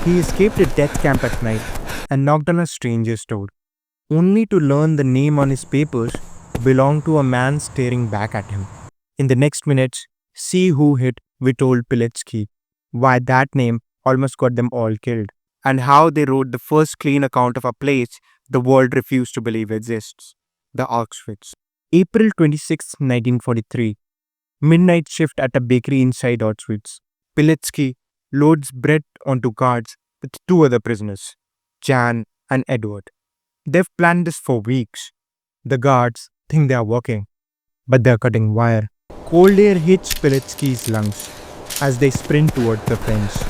He escaped a death camp at night and knocked on a stranger's door, only to learn the name on his papers belonged to a man staring back at him. In the next minutes, see who hit Witold Pilecki, why that name almost got them all killed, and how they wrote the first clean account of a place the world refused to believe exists, the Auschwitz. April 26, 1943. Midnight shift at a bakery inside Auschwitz. Pilecki loads bread onto carts with two other prisoners, Jan and Edward. They've planned this for weeks. The guards think they are working, but they're cutting wire. Cold air hits Pilecki's lungs as they sprint toward the fence.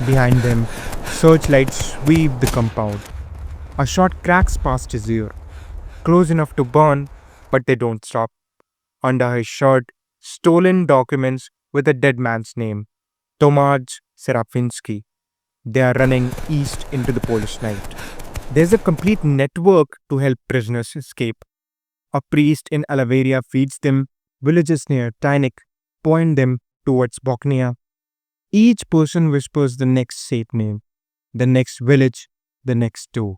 Behind them, searchlights sweep the compound. A shot cracks past his ear, close enough to burn, but they don't stop. Under his shirt, stolen documents with a dead man's name, Tomasz Serafiński. They are running east into the Polish night. There's a complete network to help prisoners escape. A priest in Alaveria feeds them, villages near Tynik point them towards Bochnia. Each person whispers the next safe name, the next village, the next two.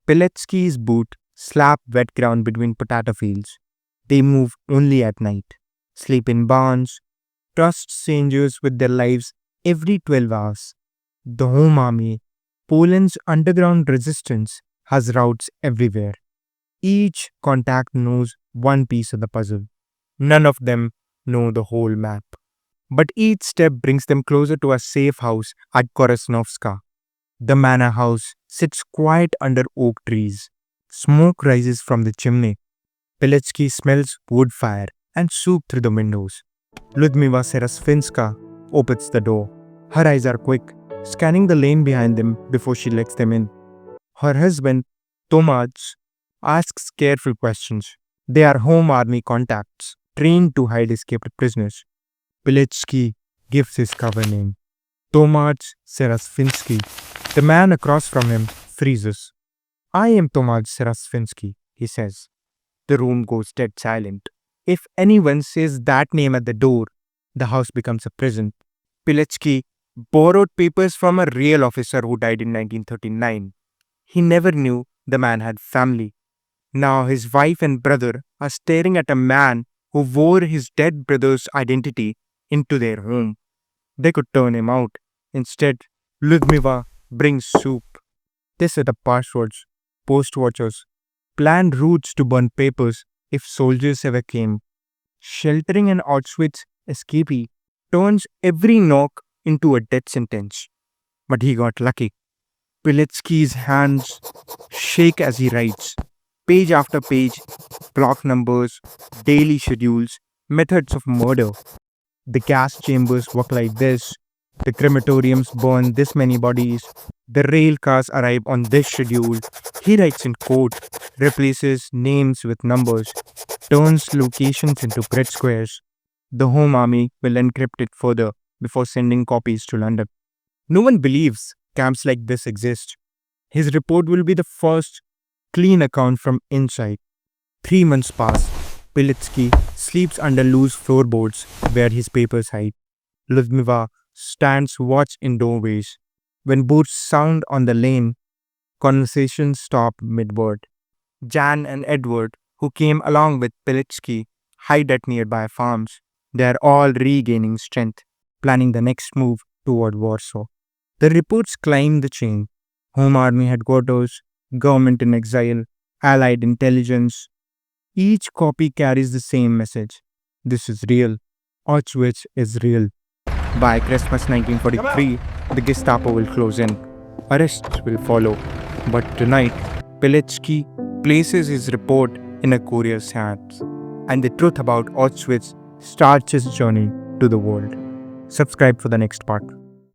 Pilecki's boot slap wet ground between potato fields. They move only at night, sleep in barns, trust strangers with their lives every 12 hours. The Home Army, Poland's underground resistance, has routes everywhere. Each contact knows one piece of the puzzle. None of them know the whole map. But each step brings them closer to a safe house at Koryznówka. The manor house sits quiet under oak trees. Smoke rises from the chimney. Pilecki smells wood fire and soup through the windows. Ludmila Serafińska opens the door. Her eyes are quick, scanning the lane behind them before she lets them in. Her husband, Tomasz, asks careful questions. They are Home Army contacts, trained to hide escaped prisoners. Pilecki gives his cover name, Tomasz Serafiński. The man across from him freezes. "I am Tomasz Serafiński," he says. The room goes dead silent. If anyone says that name at the door, the house becomes a prison. Pilecki borrowed papers from a real officer who died in 1939. He never knew the man had family. Now his wife and brother are staring at a man who wore his dead brother's identity into their home. They could turn him out. Instead, Ludmila brings soup. They set up passwords, post watchers, planned routes to burn papers if soldiers ever came. Sheltering an Auschwitz escapee turns every knock into a death sentence. But he got lucky. Pilecki's hands shake as he writes. Page after page, block numbers, daily schedules, methods of murder. The gas chambers work like this. The crematoriums burn this many bodies. The rail cars arrive on this schedule. He writes in code, replaces names with numbers, turns locations into grid squares. The Home Army will encrypt it further before sending copies to London. No one believes camps like this exist. His report will be the first clean account from inside. 3 months pass. Pilecki sleeps under loose floorboards where his papers hide. Ludmila stands watch in doorways. When boots sound on the lane, conversations stop mid-word. Jan and Edward, who came along with Pilecki, hide at nearby farms. They are all regaining strength, planning the next move toward Warsaw. The reports climb the chain. Home Army headquarters, government in exile, Allied intelligence. Each copy carries the same message. This is real. Auschwitz is real. By Christmas 1943, the Gestapo will close in. Arrests will follow. But tonight, Pilecki places his report in a courier's hands. And the truth about Auschwitz starts his journey to the world. Subscribe for the next part.